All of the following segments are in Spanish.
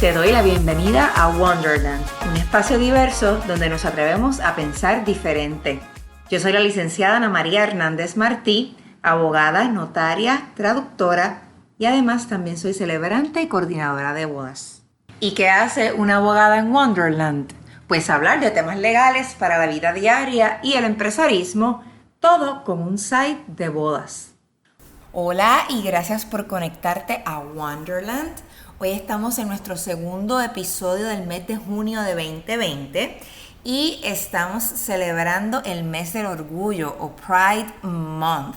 Te doy la bienvenida a Wonderland, un espacio diverso donde nos atrevemos a pensar diferente. Yo soy la licenciada Ana María Hernández Martí, abogada, notaria, traductora y además también soy celebrante y coordinadora de bodas. ¿Y qué hace una abogada en Wonderland? Pues hablar de temas legales para la vida diaria y el empresarismo, todo con un site de bodas. Hola y gracias por conectarte a Wonderland. Hoy estamos en nuestro segundo episodio del mes de junio de 2020 y estamos celebrando el mes del orgullo o Pride Month.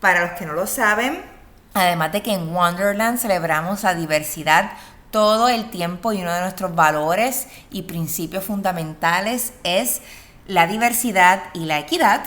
Para los que no lo saben, además de que en Wonderland celebramos la diversidad todo el tiempo y uno de nuestros valores y principios fundamentales es la diversidad y la equidad.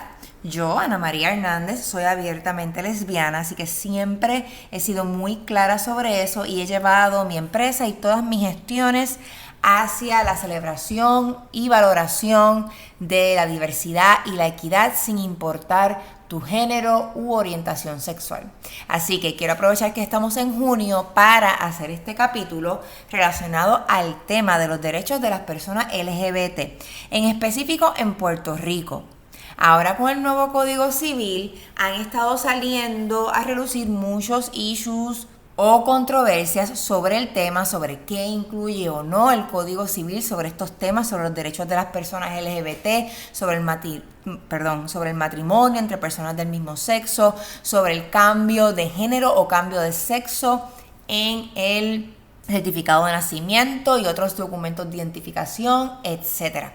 Yo, Ana María Hernández, soy abiertamente lesbiana, así que siempre he sido muy clara sobre eso y he llevado mi empresa y todas mis gestiones hacia la celebración y valoración de la diversidad y la equidad sin importar tu género u orientación sexual. Así que quiero aprovechar que estamos en junio para hacer este capítulo relacionado al tema de los derechos de las personas LGBT, en específico en Puerto Rico. Ahora con el nuevo Código Civil han estado saliendo a relucir muchos issues o controversias sobre el tema, sobre qué incluye o no el Código Civil, sobre estos temas, sobre los derechos de las personas LGBT, sobre el matrimonio entre personas del mismo sexo, sobre el cambio de género o cambio de sexo en el certificado de nacimiento y otros documentos de identificación, etc.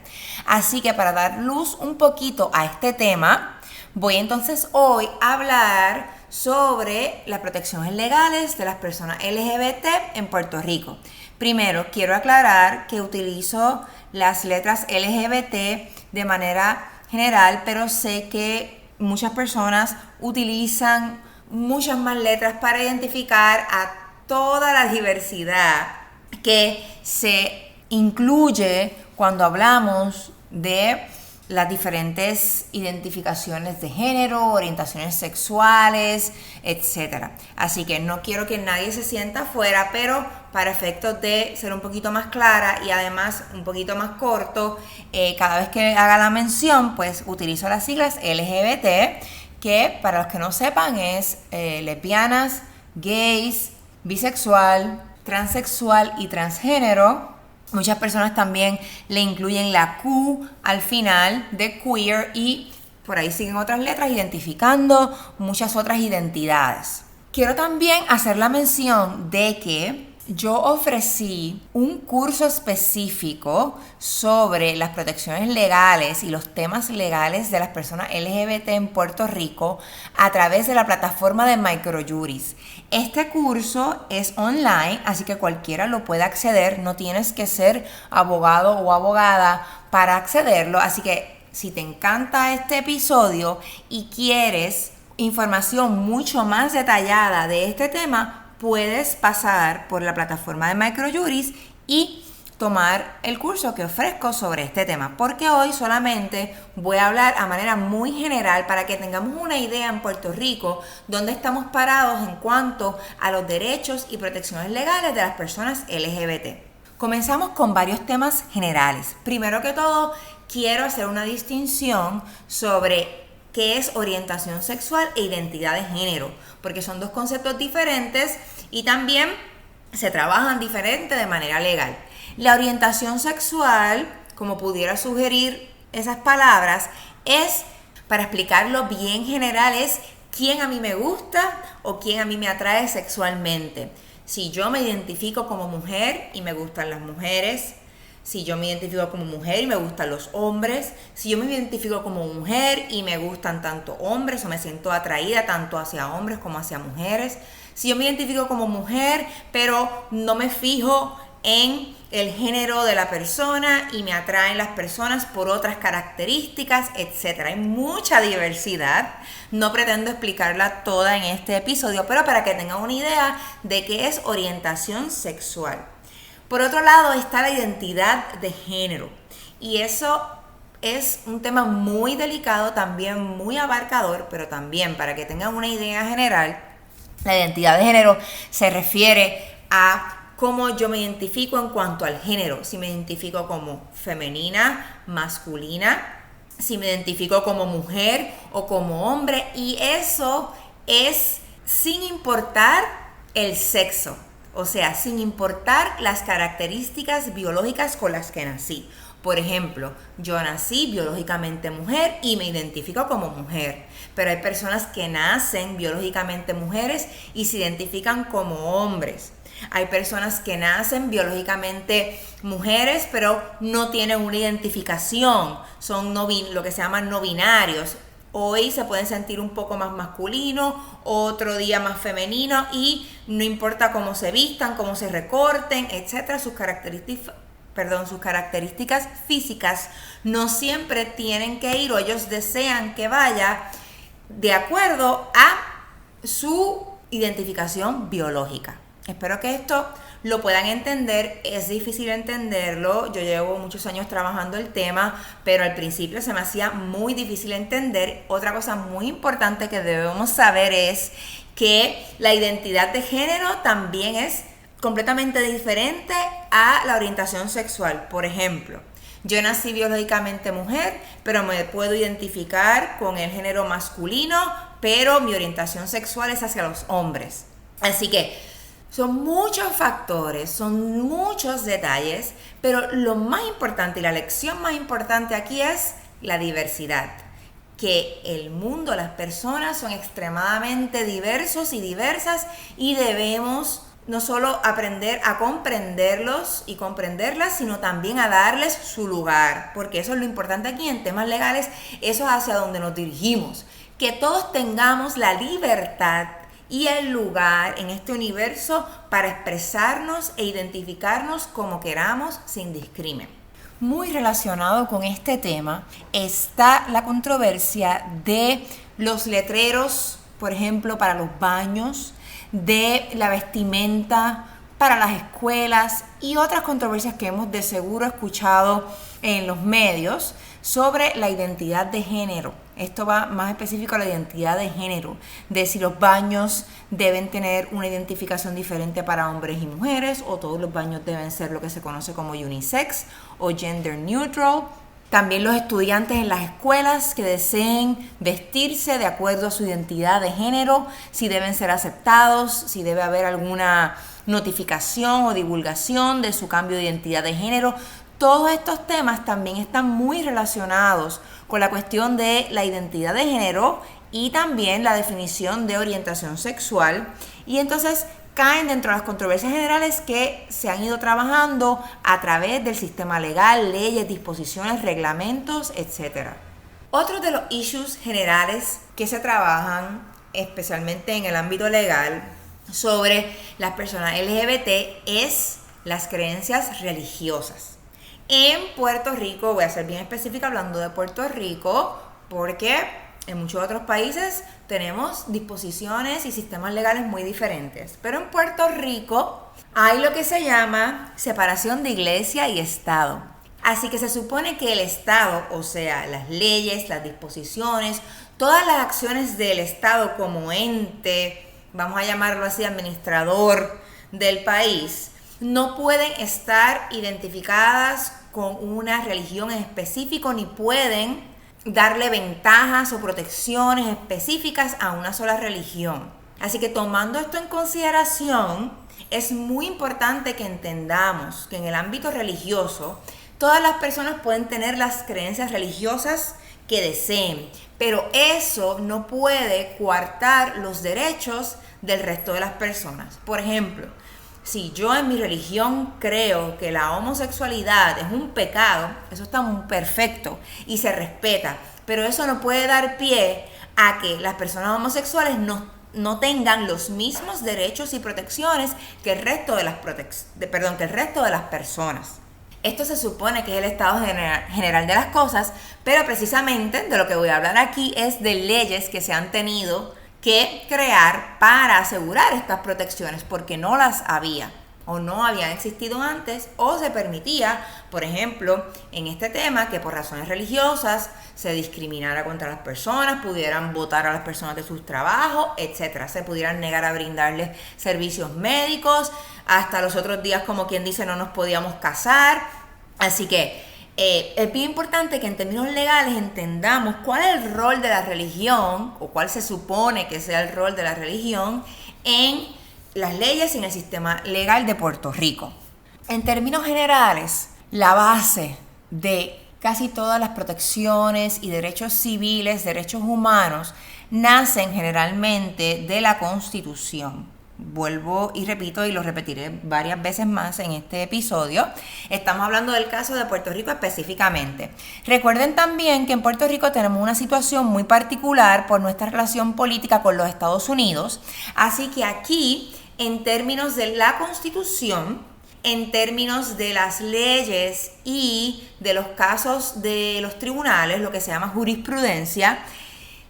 Así que para dar luz un poquito a este tema, voy entonces hoy a hablar sobre las protecciones legales de las personas LGBT en Puerto Rico. Primero, quiero aclarar que utilizo las letras LGBT de manera general, pero sé que muchas personas utilizan muchas más letras para identificar a toda la diversidad que se incluye cuando hablamos de las diferentes identificaciones de género, orientaciones sexuales, etc. Así que no quiero que nadie se sienta afuera, pero para efectos de ser un poquito más clara y además un poquito más corto, cada vez que haga la mención, pues utilizo las siglas LGBT, que para los que no sepan es lesbianas, gays, bisexual, transexual y transgénero. Muchas personas también le incluyen la Q al final de queer y por ahí siguen otras letras identificando muchas otras identidades. Quiero también hacer la mención de que yo ofrecí un curso específico sobre las protecciones legales y los temas legales de las personas LGBT en Puerto Rico a través de la plataforma de Microjuris. Este curso es online, así que cualquiera lo puede acceder, no tienes que ser abogado o abogada para accederlo, así que si te encanta este episodio y quieres información mucho más detallada de este tema, puedes pasar por la plataforma de Microjuris y tomar el curso que ofrezco sobre este tema, porque hoy solamente voy a hablar a manera muy general para que tengamos una idea en Puerto Rico dónde estamos parados en cuanto a los derechos y protecciones legales de las personas LGBT. Comenzamos con varios temas generales. Primero que todo, quiero hacer una distinción sobre qué es orientación sexual e identidad de género, porque son dos conceptos diferentes y también se trabajan diferente de manera legal. La orientación sexual, como pudiera sugerir esas palabras, es, para explicarlo bien general, es quién a mí me gusta o quién a mí me atrae sexualmente. Si yo me identifico como mujer y me gustan las mujeres, si yo me identifico como mujer y me gustan los hombres, si yo me identifico como mujer y me gustan tanto hombres o me siento atraída tanto hacia hombres como hacia mujeres, si yo me identifico como mujer pero no me fijo en el género de la persona y me atraen las personas por otras características, etc. Hay mucha diversidad, no pretendo explicarla toda en este episodio, pero para que tengan una idea de qué es orientación sexual. Por otro lado está la identidad de género y eso es un tema muy delicado, también muy abarcador, pero también para que tengan una idea general, la identidad de género se refiere a cómo yo me identifico en cuanto al género, si me identifico como femenina, masculina, si me identifico como mujer o como hombre, y eso es sin importar el sexo, o sea, sin importar las características biológicas con las que nací. Por ejemplo, yo nací biológicamente mujer y me identifico como mujer, pero hay personas que nacen biológicamente mujeres y se identifican como hombres. Hay personas que nacen biológicamente mujeres, pero no tienen una identificación, son lo que se llaman no binarios. Hoy se pueden sentir un poco más masculinos, otro día más femeninos, y no importa cómo se vistan, cómo se recorten, etcétera, sus características físicas no siempre tienen que ir, o ellos desean que vaya de acuerdo a su identificación biológica. Espero que esto lo puedan entender. Es difícil entenderlo. Yo llevo muchos años trabajando el tema, pero al principio se me hacía muy difícil entender. Otra cosa muy importante que debemos saber es que la identidad de género también es completamente diferente a la orientación sexual. Por ejemplo, yo nací biológicamente mujer, pero me puedo identificar con el género masculino, pero mi orientación sexual es hacia los hombres. Así que son muchos factores, son muchos detalles, pero lo más importante y la lección más importante aquí es la diversidad. Que el mundo, las personas son extremadamente diversos y diversas, y debemos no solo aprender a comprenderlos y comprenderlas, sino también a darles su lugar, porque eso es lo importante aquí en temas legales, eso es hacia donde nos dirigimos, que todos tengamos la libertad y el lugar en este universo para expresarnos e identificarnos como queramos sin discrimen. Muy relacionado con este tema está la controversia de los letreros, por ejemplo, para los baños, de la vestimenta para las escuelas y otras controversias que hemos de seguro escuchado en los medios sobre la identidad de género. Esto va más específico a la identidad de género, de si los baños deben tener una identificación diferente para hombres y mujeres, o todos los baños deben ser lo que se conoce como unisex o gender neutral. También los estudiantes en las escuelas que deseen vestirse de acuerdo a su identidad de género, si deben ser aceptados, si debe haber alguna notificación o divulgación de su cambio de identidad de género. Todos estos temas también están muy relacionados con la cuestión de la identidad de género y también la definición de orientación sexual. Y entonces caen dentro de las controversias generales que se han ido trabajando a través del sistema legal, leyes, disposiciones, reglamentos, etc. Otro de los issues generales que se trabajan, especialmente en el ámbito legal, sobre las personas LGBT es las creencias religiosas. En Puerto Rico, voy a ser bien específica hablando de Puerto Rico, porque en muchos otros países tenemos disposiciones y sistemas legales muy diferentes. Pero en Puerto Rico hay lo que se llama separación de iglesia y Estado. Así que se supone que el Estado, o sea, las leyes, las disposiciones, todas las acciones del Estado como ente, vamos a llamarlo así, administrador del país, no pueden estar identificadas con una religión en específico, ni pueden darle ventajas o protecciones específicas a una sola religión. Así que tomando esto en consideración, es muy importante que entendamos que en el ámbito religioso, todas las personas pueden tener las creencias religiosas que deseen, pero eso no puede coartar los derechos del resto de las personas. Por ejemplo, si yo en mi religión creo que la homosexualidad es un pecado, eso está muy perfecto y se respeta, pero eso no puede dar pie a que las personas homosexuales no tengan los mismos derechos y protecciones que el resto de las personas. Esto se supone que es el estado general de las cosas, pero precisamente de lo que voy a hablar aquí es de leyes que se han tenido que crear para asegurar estas protecciones, porque no las había. o no habían existido antes, o se permitía, por ejemplo, en este tema, que por razones religiosas se discriminara contra las personas, pudieran votar a las personas de sus trabajos, etcétera. Se pudieran negar a brindarles servicios médicos, hasta los otros días, como quien dice, no nos podíamos casar. Así que es bien importante que en términos legales entendamos cuál es el rol de la religión, o cuál se supone que sea el rol de la religión en las leyes y en el sistema legal de Puerto Rico. En términos generales, la base de casi todas las protecciones y derechos civiles, derechos humanos, nacen generalmente de la Constitución. Vuelvo y repito, y lo repetiré varias veces más en este episodio. Estamos hablando del caso de Puerto Rico específicamente. Recuerden también que en Puerto Rico tenemos una situación muy particular por nuestra relación política con los Estados Unidos. Así que aquí, en términos de la Constitución, en términos de las leyes y de los casos de los tribunales, lo que se llama jurisprudencia,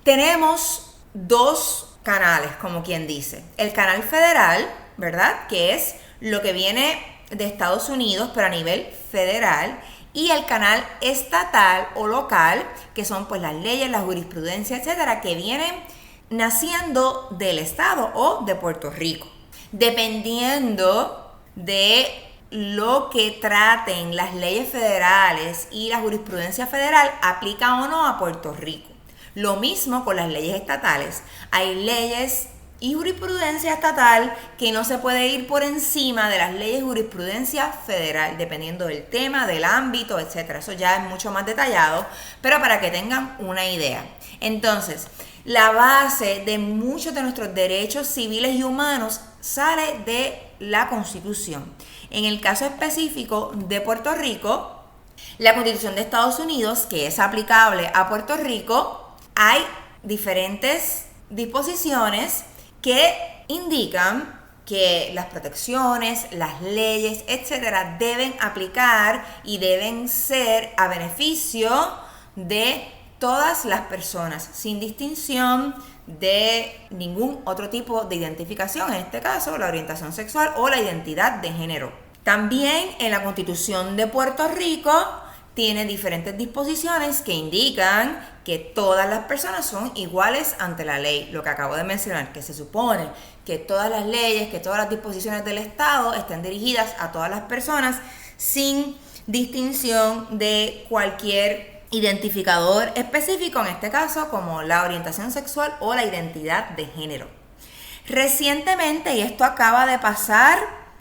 tenemos dos canales, como quien dice. El canal federal, ¿verdad? Que es lo que viene de Estados Unidos, pero a nivel federal. Y el canal estatal o local, que son pues las leyes, la jurisprudencia, etcétera, que vienen naciendo del Estado o de Puerto Rico. Dependiendo de lo que traten las leyes federales y la jurisprudencia federal, aplica o no a Puerto Rico. Lo mismo con las leyes estatales. Hay leyes y jurisprudencia estatal que no se puede ir por encima de las leyes y jurisprudencia federal, dependiendo del tema, del ámbito, etcétera. Eso ya es mucho más detallado, pero para que tengan una idea. Entonces, la base de muchos de nuestros derechos civiles y humanos sale de la Constitución. En el caso específico de Puerto Rico, la Constitución de Estados Unidos, que es aplicable a Puerto Rico, hay diferentes disposiciones que indican que las protecciones, las leyes, etcétera, deben aplicar y deben ser a beneficio de todas las personas, sin distinción de ningún otro tipo de identificación, en este caso la orientación sexual o la identidad de género. También en la Constitución de Puerto Rico tiene diferentes disposiciones que indican que todas las personas son iguales ante la ley. Lo que acabo de mencionar, que se supone que todas las leyes, que todas las disposiciones del Estado estén dirigidas a todas las personas sin distinción de cualquier identificador específico, en este caso como la orientación sexual o la identidad de género. Recientemente, y esto acaba de pasar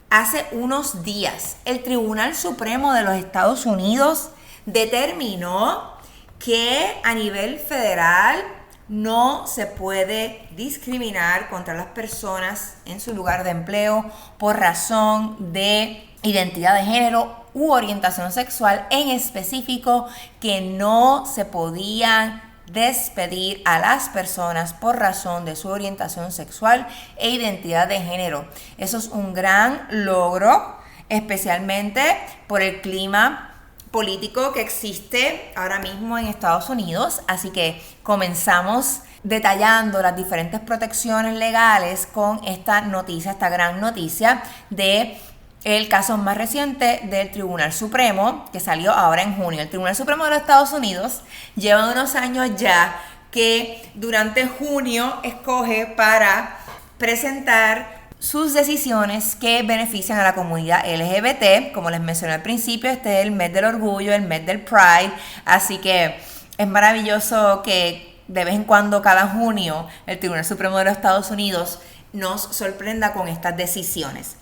hace unos días, el Tribunal Supremo de los Estados Unidos determinó que a nivel federal no se puede discriminar contra las personas en su lugar de empleo por razón de identidad de género u orientación sexual, en específico que no se podían despedir a las personas por razón de su orientación sexual e identidad de género. Eso es un gran logro, especialmente por el clima político que existe ahora mismo en Estados Unidos. Así que comenzamos detallando las diferentes protecciones legales con esta noticia, esta gran noticia de el caso más reciente del Tribunal Supremo, que salió ahora en junio. El Tribunal Supremo de los Estados Unidos lleva unos años ya que durante junio escoge para presentar sus decisiones que benefician a la comunidad LGBT. Como les mencioné al principio, este es el mes del orgullo, el mes del Pride, así que es maravilloso que de vez en cuando, cada junio, el Tribunal Supremo de los Estados Unidos nos sorprenda con estas decisiones.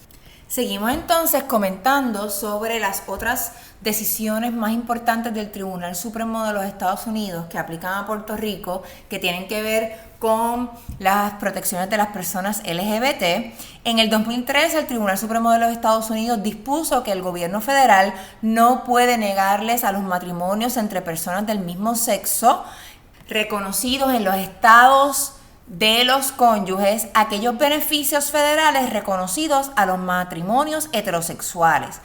Seguimos entonces comentando sobre las otras decisiones más importantes del Tribunal Supremo de los Estados Unidos que aplican a Puerto Rico, que tienen que ver con las protecciones de las personas LGBT. En el 2013, el Tribunal Supremo de los Estados Unidos dispuso que el gobierno federal no puede negarles a los matrimonios entre personas del mismo sexo reconocidos en los estados de los cónyuges aquellos beneficios federales reconocidos a los matrimonios heterosexuales.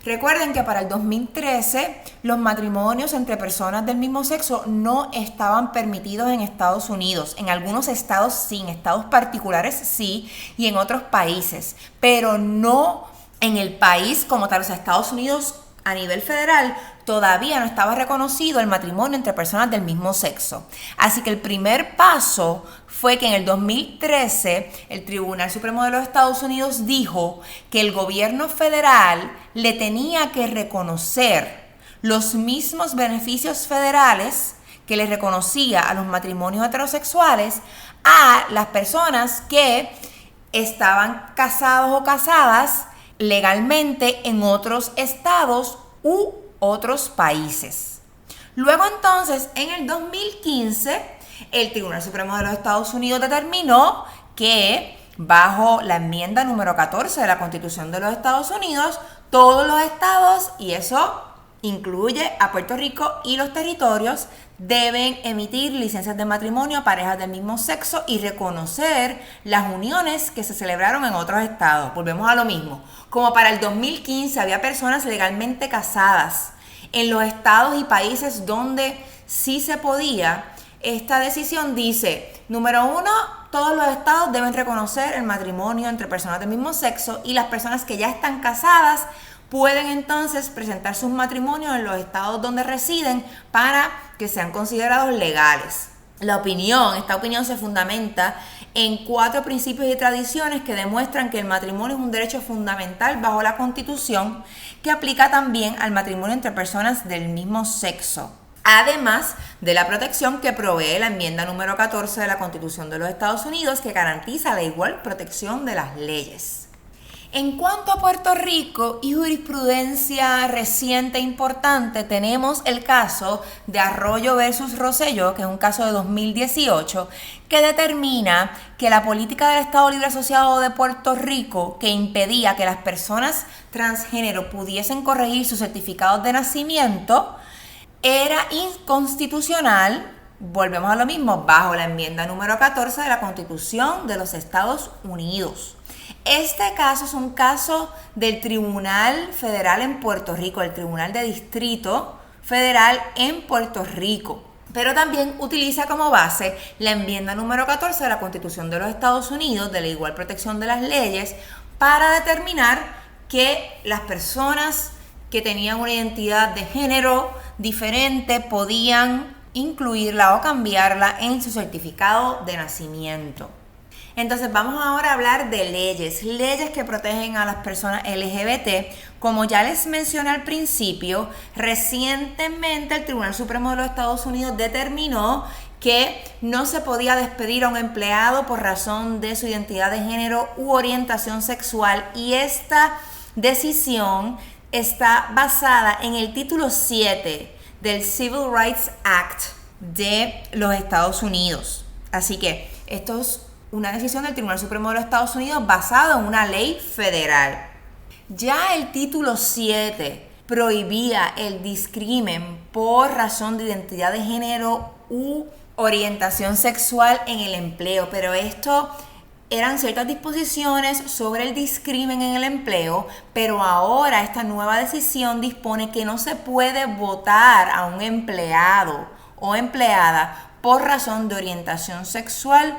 Recuerden que para el 2013 los matrimonios entre personas del mismo sexo no estaban permitidos en Estados Unidos. En algunos estados sí, en estados particulares sí, y en otros países, pero no en el país como tal, o sea, Estados Unidos a nivel federal, todavía no estaba reconocido el matrimonio entre personas del mismo sexo. Así que el primer paso fue que en el 2013 el Tribunal Supremo de los Estados Unidos dijo que el gobierno federal le tenía que reconocer los mismos beneficios federales que le reconocía a los matrimonios heterosexuales a las personas que estaban casados o casadas legalmente en otros estados u otros países. Luego entonces, en el 2015, el Tribunal Supremo de los Estados Unidos determinó que bajo la enmienda número 14 de la Constitución de los Estados Unidos, todos los estados, y eso incluye a Puerto Rico y los territorios, deben emitir licencias de matrimonio a parejas del mismo sexo y reconocer las uniones que se celebraron en otros estados. Volvemos a lo mismo. Como para el 2015 había personas legalmente casadas en los estados y países donde sí se podía, esta decisión dice, número 1, todos los estados deben reconocer el matrimonio entre personas del mismo sexo y las personas que ya están casadas pueden entonces presentar sus matrimonios en los estados donde residen para que sean considerados legales. Esta opinión se fundamenta en 4 principios y tradiciones que demuestran que el matrimonio es un derecho fundamental bajo la Constitución que aplica también al matrimonio entre personas del mismo sexo. Además de la protección que provee la enmienda número 14 de la Constitución de los Estados Unidos que garantiza la igual protección de las leyes. En cuanto a Puerto Rico y jurisprudencia reciente e importante, tenemos el caso de Arroyo versus Rosselló, que es un caso de 2018, que determina que la política del Estado Libre Asociado de Puerto Rico, que impedía que las personas transgénero pudiesen corregir sus certificados de nacimiento, era inconstitucional, volvemos a lo mismo, bajo la enmienda número 14 de la Constitución de los Estados Unidos. Este caso es un caso del Tribunal Federal en Puerto Rico, el Tribunal de Distrito Federal en Puerto Rico, pero también utiliza como base la enmienda número 14 de la Constitución de los Estados Unidos de la igual protección de las leyes para determinar que las personas que tenían una identidad de género diferente podían incluirla o cambiarla en su certificado de nacimiento. Entonces vamos ahora a hablar de leyes que protegen a las personas LGBT. Como ya les mencioné al principio, recientemente el Tribunal Supremo de los Estados Unidos determinó que no se podía despedir a un empleado por razón de su identidad de género u orientación sexual, y esta decisión está basada en el título 7 del Civil Rights Act de los Estados Unidos. Así que esto es una decisión del Tribunal Supremo de los Estados Unidos basado en una ley federal. Ya el título 7 prohibía el discrimen por razón de identidad de género u orientación sexual en el empleo, pero esto eran ciertas disposiciones sobre el discrimen en el empleo, pero ahora esta nueva decisión dispone que no se puede votar a un empleado o empleada por razón de orientación sexual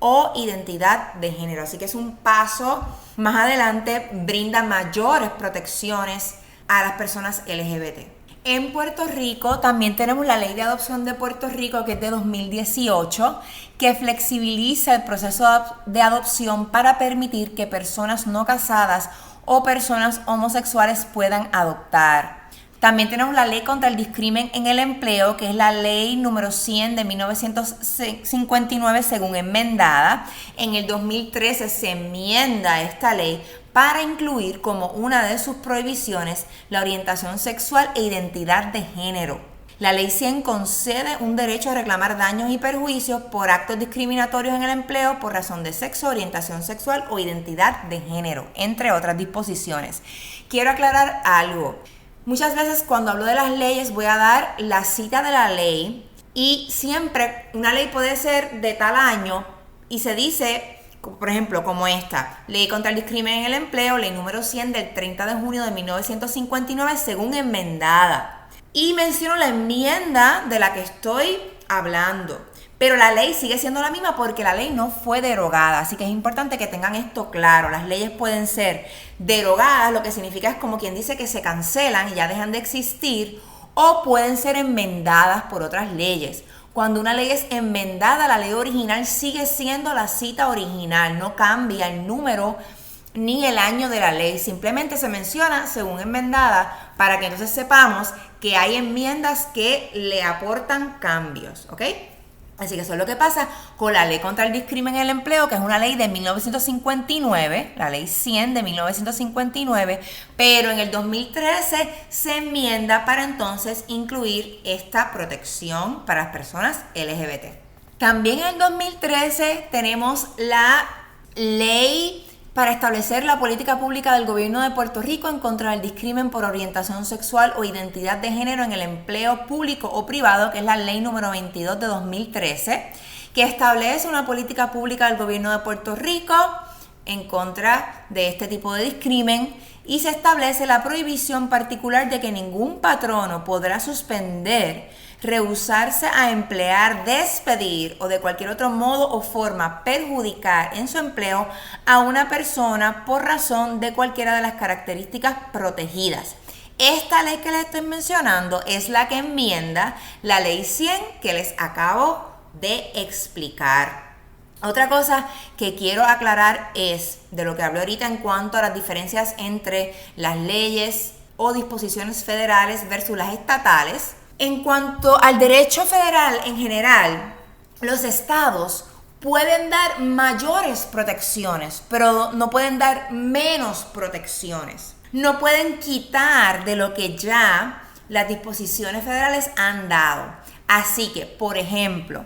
o identidad de género. Así que es un paso más adelante, brinda mayores protecciones a las personas LGBT. En Puerto Rico también tenemos la Ley de Adopción de Puerto Rico, que es de 2018, que flexibiliza el proceso de adopción para permitir que personas no casadas o personas homosexuales puedan adoptar. También tenemos la Ley contra el Discrimen en el Empleo, que es la Ley número 100 de 1959 según enmendada. En el 2013 se enmienda esta ley para incluir como una de sus prohibiciones la orientación sexual e identidad de género. La Ley 100 concede un derecho a reclamar daños y perjuicios por actos discriminatorios en el empleo por razón de sexo, orientación sexual o identidad de género, entre otras disposiciones. Quiero aclarar algo. Muchas veces cuando hablo de las leyes voy a dar la cita de la ley, y siempre una ley puede ser de tal año y se dice, por ejemplo, como esta, Ley contra el Discrimen en el Empleo, ley número 100 del 30 de junio de 1959 según enmendada. Y menciono la enmienda de la que estoy hablando. Pero la ley sigue siendo la misma porque la ley no fue derogada, así que es importante que tengan esto claro. Las leyes pueden ser derogadas, lo que significa es como quien dice que se cancelan y ya dejan de existir, o pueden ser enmendadas por otras leyes. Cuando una ley es enmendada, la ley original sigue siendo la cita original, no cambia el número ni el año de la ley, simplemente se menciona según enmendada para que entonces sepamos que hay enmiendas que le aportan cambios, ¿ok? Así que eso es lo que pasa con la Ley contra el Discrimen en el Empleo, que es una ley de 1959, la Ley 100 de 1959, pero en el 2013 se enmienda para entonces incluir esta protección para las personas LGBT. También en el 2013 tenemos la Ley para establecer la política pública del gobierno de Puerto Rico en contra del discrimen por orientación sexual o identidad de género en el empleo público o privado, que es la ley número 22 de 2013, que establece una política pública del gobierno de Puerto Rico en contra de este tipo de discrimen y se establece la prohibición particular de que ningún patrono podrá suspender, rehusarse a emplear, despedir o de cualquier otro modo o forma perjudicar en su empleo a una persona por razón de cualquiera de las características protegidas. Esta ley que les estoy mencionando es la que enmienda la ley 100 que les acabo de explicar. Otra cosa que quiero aclarar es de lo que hablé ahorita en cuanto a las diferencias entre las leyes o disposiciones federales versus las estatales. En cuanto al derecho federal en general, los estados pueden dar mayores protecciones, pero no pueden dar menos protecciones. No pueden quitar de lo que ya las disposiciones federales han dado. Así que, por ejemplo,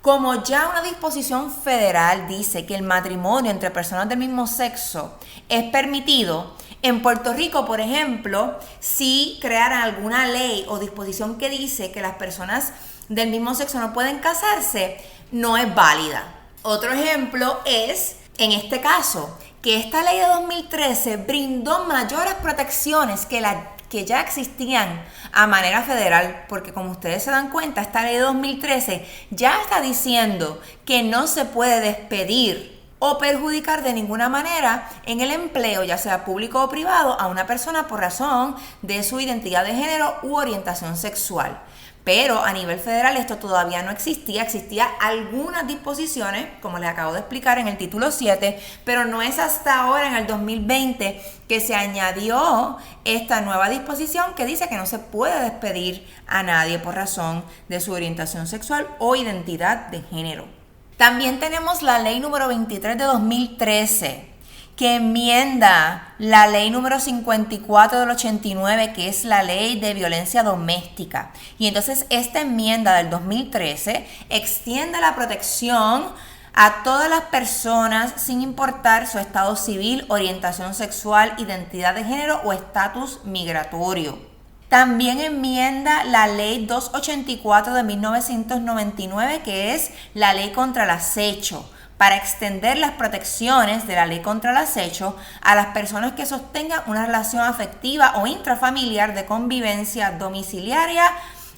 como ya una disposición federal dice que el matrimonio entre personas del mismo sexo es permitido, en Puerto Rico, por ejemplo, si crearan alguna ley o disposición que dice que las personas del mismo sexo no pueden casarse, no es válida. Otro ejemplo es, en este caso, que esta ley de 2013 brindó mayores protecciones que las que ya existían a manera federal, porque como ustedes se dan cuenta, esta ley de 2013 ya está diciendo que no se puede despedir o perjudicar de ninguna manera en el empleo, ya sea público o privado, a una persona por razón de su identidad de género u orientación sexual. Pero a nivel federal esto todavía no existía, existían algunas disposiciones, como les acabo de explicar en el título 7, pero no es hasta ahora, en el 2020, que se añadió esta nueva disposición que dice que no se puede despedir a nadie por razón de su orientación sexual o identidad de género. También tenemos la ley número 23 de 2013, que enmienda la ley número 54 del 89, que es la ley de violencia doméstica. Y entonces esta enmienda del 2013 extiende la protección a todas las personas sin importar su estado civil, orientación sexual, identidad de género o estatus migratorio. También enmienda la ley 284 de 1999, que es la ley contra el acecho, para extender las protecciones de la ley contra el acecho a las personas que sostengan una relación afectiva o intrafamiliar de convivencia domiciliaria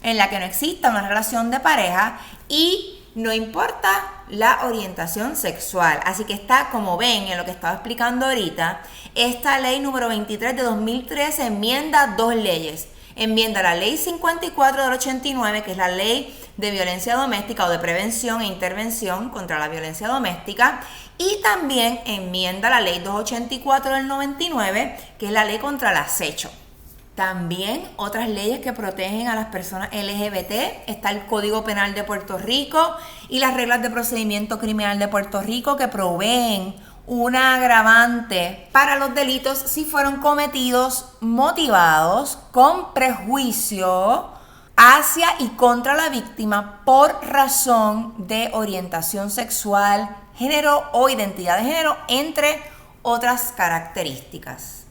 en la que no exista una relación de pareja y no importa la orientación sexual. Así que está, como ven en lo que estaba explicando ahorita, esta ley número 23 de 2013 enmienda dos leyes. Enmienda la ley 54 del 89, que es la ley de violencia doméstica o de prevención e intervención contra la violencia doméstica, y también enmienda la ley 284 del 99, que es la ley contra el acecho. También otras leyes que protegen a las personas LGBT, está el Código Penal de Puerto Rico y las reglas de procedimiento criminal de Puerto Rico, que proveen una agravante para los delitos si fueron cometidos motivados con prejuicio hacia y contra la víctima por razón de orientación sexual, género o identidad de género, entre otras características.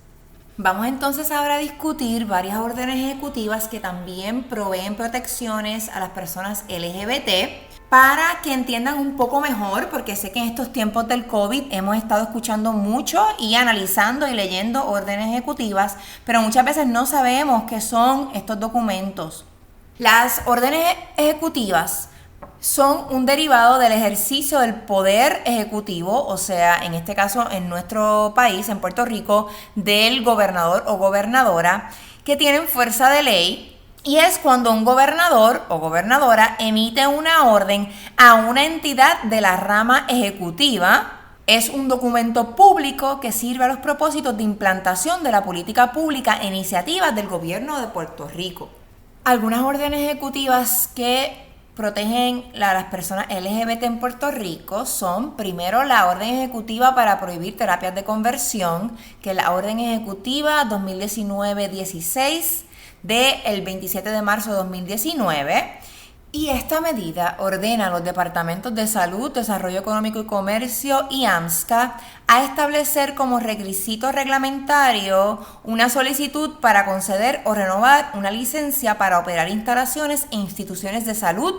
Vamos entonces ahora a discutir varias órdenes ejecutivas que también proveen protecciones a las personas LGBT, para que entiendan un poco mejor, porque sé que en estos tiempos del COVID hemos estado escuchando mucho y analizando y leyendo órdenes ejecutivas, pero muchas veces no sabemos qué son estos documentos. Las órdenes ejecutivas son un derivado del ejercicio del poder ejecutivo, o sea, en este caso en nuestro país, en Puerto Rico, del gobernador o gobernadora, que tienen fuerza de ley, y es cuando un gobernador o gobernadora emite una orden a una entidad de la rama ejecutiva. Es un documento público que sirve a los propósitos de implantación de la política pública e iniciativas del gobierno de Puerto Rico. Algunas órdenes ejecutivas que protegen a las personas LGBT en Puerto Rico son, primero, la orden ejecutiva para prohibir terapias de conversión, que es la orden ejecutiva 2019-16 del 27 de marzo de 2019. Y esta medida ordena a los departamentos de Salud, Desarrollo Económico y Comercio y AMSCA a establecer como requisito reglamentario una solicitud para conceder o renovar una licencia para operar instalaciones e instituciones de salud,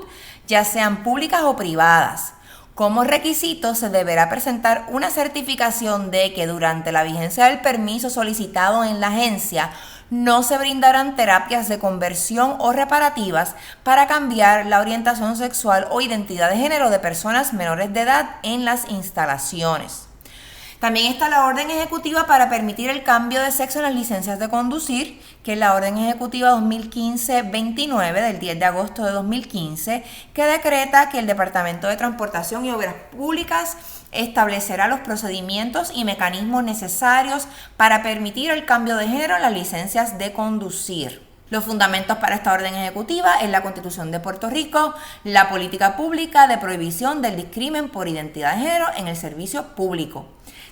ya sean públicas o privadas. Como requisito se deberá presentar una certificación de que durante la vigencia del permiso solicitado en la agencia no se brindarán terapias de conversión o reparativas para cambiar la orientación sexual o identidad de género de personas menores de edad en las instalaciones. También está la orden ejecutiva para permitir el cambio de sexo en las licencias de conducir, que es la orden ejecutiva 2015-29 del 10 de agosto de 2015, que decreta que el Departamento de Transportación y Obras Públicas establecerá los procedimientos y mecanismos necesarios para permitir el cambio de género en las licencias de conducir. Los fundamentos para esta orden ejecutiva es la Constitución de Puerto Rico, la política pública de prohibición del discrimen por identidad de género en el servicio público.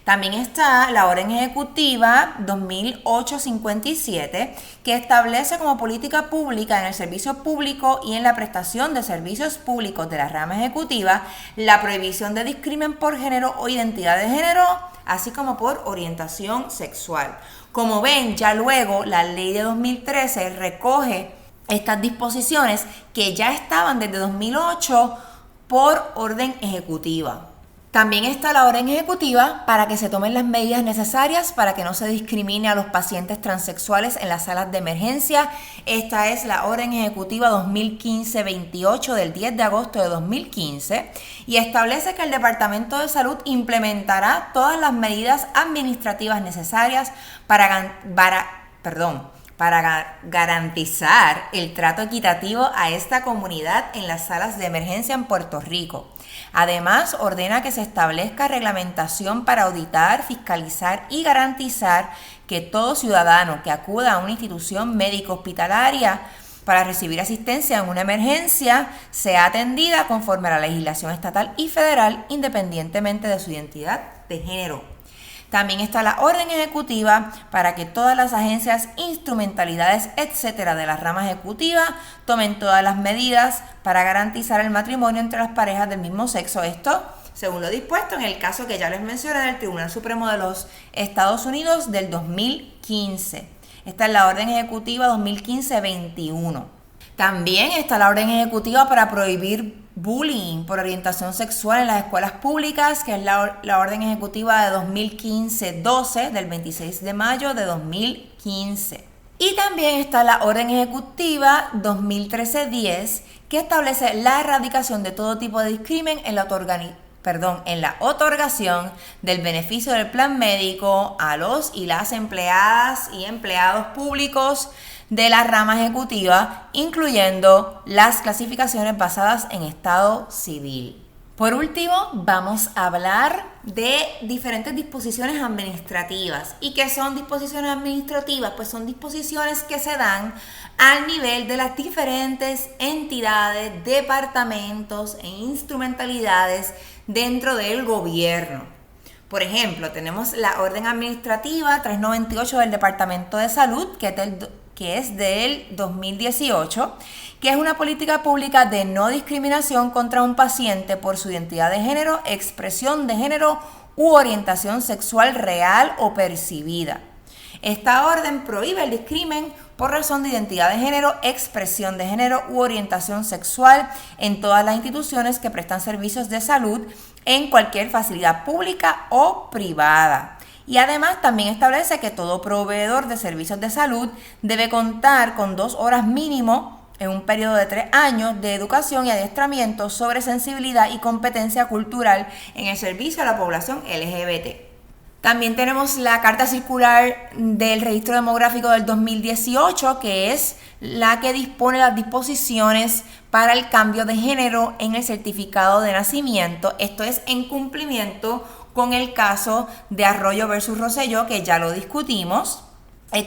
También está la orden ejecutiva 2008-57, que establece como política pública en el servicio público y en la prestación de servicios públicos de la rama ejecutiva la prohibición de discrimen por género o identidad de género, así como por orientación sexual. Como ven, ya luego la ley de 2013 recoge estas disposiciones que ya estaban desde 2008 por orden ejecutiva. También está la orden ejecutiva para que se tomen las medidas necesarias para que no se discrimine a los pacientes transexuales en las salas de emergencia. Esta es la orden ejecutiva 2015-28 del 10 de agosto de 2015 y establece que el Departamento de Salud implementará todas las medidas administrativas necesarias para garantizar el trato equitativo a esta comunidad en las salas de emergencia en Puerto Rico. Además, ordena que se establezca reglamentación para auditar, fiscalizar y garantizar que todo ciudadano que acuda a una institución médico-hospitalaria para recibir asistencia en una emergencia sea atendida conforme a la legislación estatal y federal, independientemente de su identidad de género. También está la orden ejecutiva para que todas las agencias, instrumentalidades, etcétera, de la rama ejecutiva tomen todas las medidas para garantizar el matrimonio entre las parejas del mismo sexo. Esto, según lo dispuesto en el caso que ya les mencioné del Tribunal Supremo de los Estados Unidos del 2015. Esta es la orden ejecutiva 2015-21. También está la orden ejecutiva para prohibir bullying por orientación sexual en las escuelas públicas, que es la orden ejecutiva de 2015-12 del 26 de mayo de 2015. Y también está la orden ejecutiva 2013-10, que establece la erradicación de todo tipo de discrimen en la otorgación del beneficio del plan médico a los y las empleadas y empleados públicos de la rama ejecutiva, incluyendo las clasificaciones basadas en estado civil. Por último, vamos a hablar de diferentes disposiciones administrativas. ¿Y qué son disposiciones administrativas? Pues son disposiciones que se dan al nivel de las diferentes entidades, departamentos e instrumentalidades dentro del gobierno. Por ejemplo, tenemos la orden administrativa 398 del Departamento de Salud, que es del 2018, que es una política pública de no discriminación contra un paciente por su identidad de género, expresión de género u orientación sexual real o percibida. Esta orden prohíbe el discrimen por razón de identidad de género, expresión de género u orientación sexual en todas las instituciones que prestan servicios de salud en cualquier facilidad pública o privada. Y además también establece que todo proveedor de servicios de salud debe contar con 2 horas mínimo en un periodo de 3 años de educación y adiestramiento sobre sensibilidad y competencia cultural en el servicio a la población LGBT. También tenemos la Carta Circular del Registro Demográfico del 2018, que es la que dispone las disposiciones para el cambio de género en el certificado de nacimiento. Esto es en cumplimiento con el caso de Arroyo versus Rosselló, que ya lo discutimos.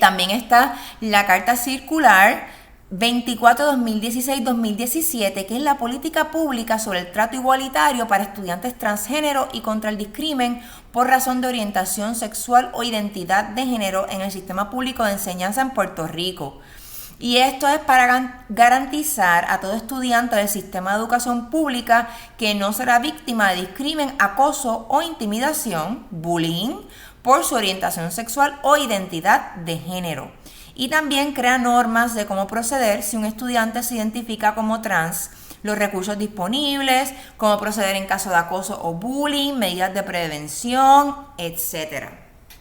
También está la Carta Circular 24-2016-2017, que es la política pública sobre el trato igualitario para estudiantes transgénero y contra el discrimen por razón de orientación sexual o identidad de género en el sistema público de enseñanza en Puerto Rico. Y esto es para garantizar a todo estudiante del sistema de educación pública que no será víctima de discrimen, acoso o intimidación, bullying, por su orientación sexual o identidad de género. Y también crea normas de cómo proceder si un estudiante se identifica como trans, los recursos disponibles, cómo proceder en caso de acoso o bullying, medidas de prevención, etc.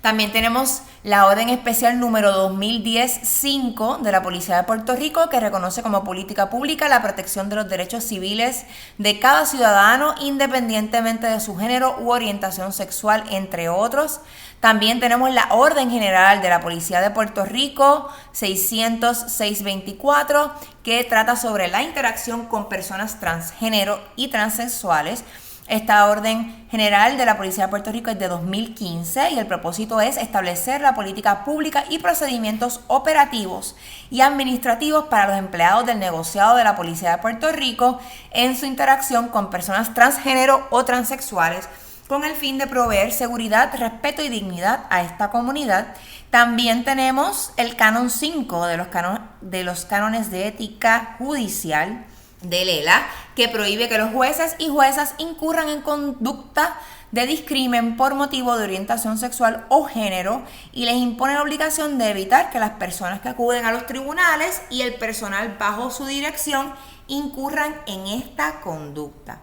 También tenemos la Orden Especial número 2010-5 de la Policía de Puerto Rico, que reconoce como política pública la protección de los derechos civiles de cada ciudadano independientemente de su género u orientación sexual, entre otros. También tenemos la Orden General de la Policía de Puerto Rico 600-624, que trata sobre la interacción con personas transgénero y transexuales. Esta Orden General de la Policía de Puerto Rico es de 2015 y el propósito es establecer la política pública y procedimientos operativos y administrativos para los empleados del negociado de la Policía de Puerto Rico en su interacción con personas transgénero o transexuales, con el fin de proveer seguridad, respeto y dignidad a esta comunidad. También tenemos el Canon 5 de los cánones de ética judicial de Lela, que prohíbe que los jueces y juezas incurran en conducta de discrimen por motivo de orientación sexual o género y les impone la obligación de evitar que las personas que acuden a los tribunales y el personal bajo su dirección incurran en esta conducta.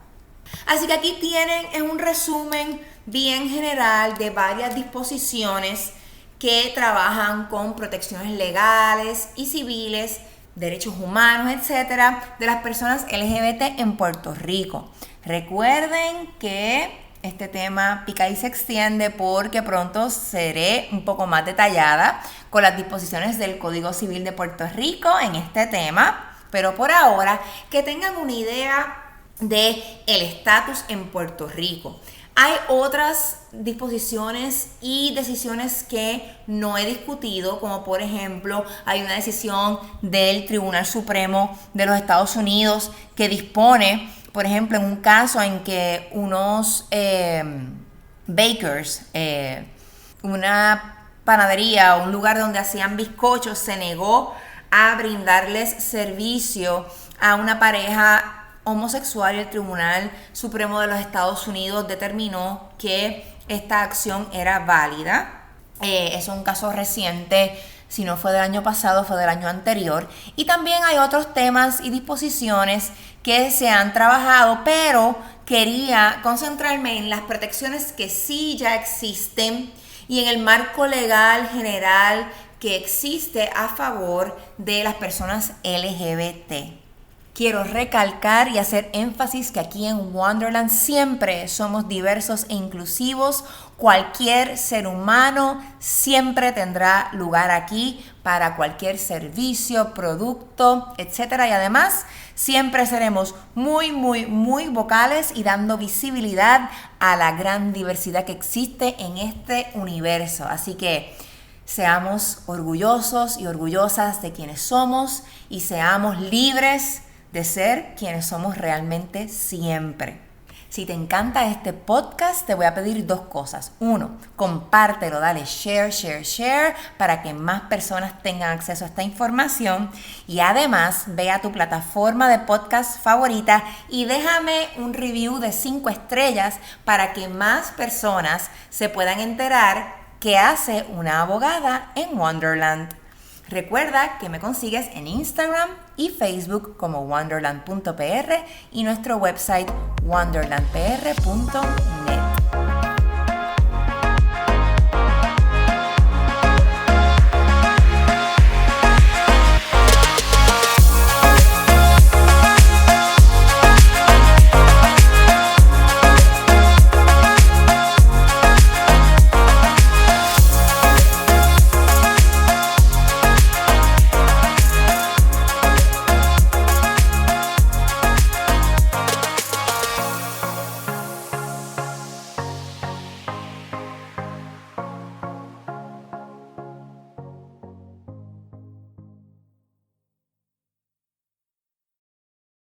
Así que aquí tienen un resumen bien general de varias disposiciones que trabajan con protecciones legales y civiles, derechos humanos, etcétera, de las personas LGBT en Puerto Rico. Recuerden que este tema pica y se extiende porque pronto seré un poco más detallada con las disposiciones del Código Civil de Puerto Rico en este tema, pero por ahora que tengan una idea de el estatus en Puerto Rico. Hay otras disposiciones y decisiones que no he discutido, como por ejemplo hay una decisión del Tribunal Supremo de los Estados Unidos que dispone, por ejemplo, en un caso en que unos bakers, una panadería o un lugar donde hacían bizcochos, se negó a brindarles servicio a una pareja homosexual y el Tribunal Supremo de los Estados Unidos determinó que esta acción era válida. Es un caso reciente, si no fue del año pasado, fue del año anterior. Y también hay otros temas y disposiciones que se han trabajado, pero quería concentrarme en las protecciones que sí ya existen y en el marco legal general que existe a favor de las personas LGBT. Quiero recalcar y hacer énfasis que aquí en Wonderland siempre somos diversos e inclusivos. Cualquier ser humano siempre tendrá lugar aquí para cualquier servicio, producto, etc. Y además siempre seremos muy vocales y dando visibilidad a la gran diversidad que existe en este universo. Así que seamos orgullosos y orgullosas de quienes somos y seamos libres de ser quienes somos realmente siempre. Si te encanta este podcast, te voy a pedir 2 cosas. 1, compártelo, dale share para que más personas tengan acceso a esta información. Y además, ve a tu plataforma de podcast favorita y déjame un review de 5 estrellas para que más personas se puedan enterar qué hace una abogada en Wonderland. Recuerda que me consigues en Instagram y Facebook como wonderland.pr y nuestro website wonderlandpr.net.